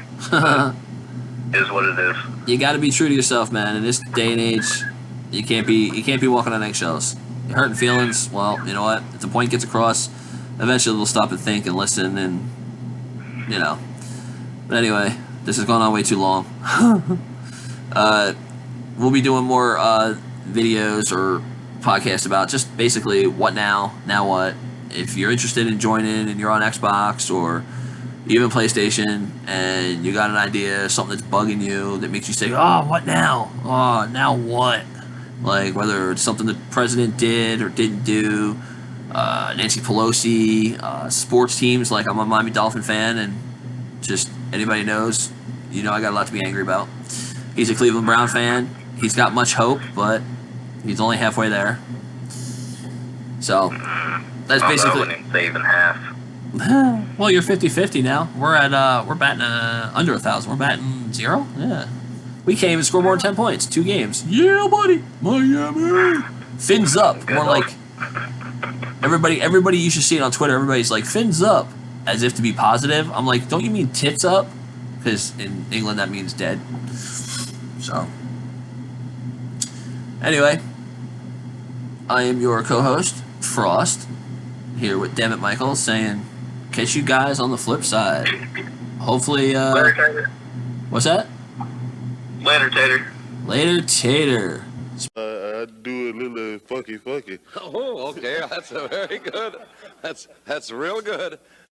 Is what it is. You got to be true to yourself, man. In this day and age, you can't be walking on eggshells. You're hurting feelings. Well, you know what? If the point gets across, eventually they'll stop and think and listen, and you know. But anyway, this has gone on way too long. We'll be doing more videos or podcasts about just basically what now what. If you're interested in joining and you're on Xbox or even PlayStation, and you got an idea, something that's bugging you that makes you say, "Oh, what now? Oh, now what?" Like whether it's something the president did or didn't do, Nancy Pelosi, sports teams. Like I'm a Miami Dolphin fan, and just anybody knows, I got a lot to be angry about. He's a Cleveland Brown fan. He's got much hope, but he's only halfway there. So that's basically. I wouldn't say even half. Well, you're 50-50 now. We're batting under 1,000. We're batting 0. Yeah, we can't even score more than 10 points. 2 games. Yeah, buddy, Miami. Fins up. More like everybody. You should see it on Twitter. Everybody's like fins up, as if to be positive. I'm like, don't you mean tits up? Because in England that means dead. So anyway, I am your co-host Frost, here with Dammit Michael, saying, catch you guys on the flip side. Hopefully, Later, Tater. What's that? Later, Tater. Later, Tater. I do a little funky. Oh, okay. That's a very good. That's real good.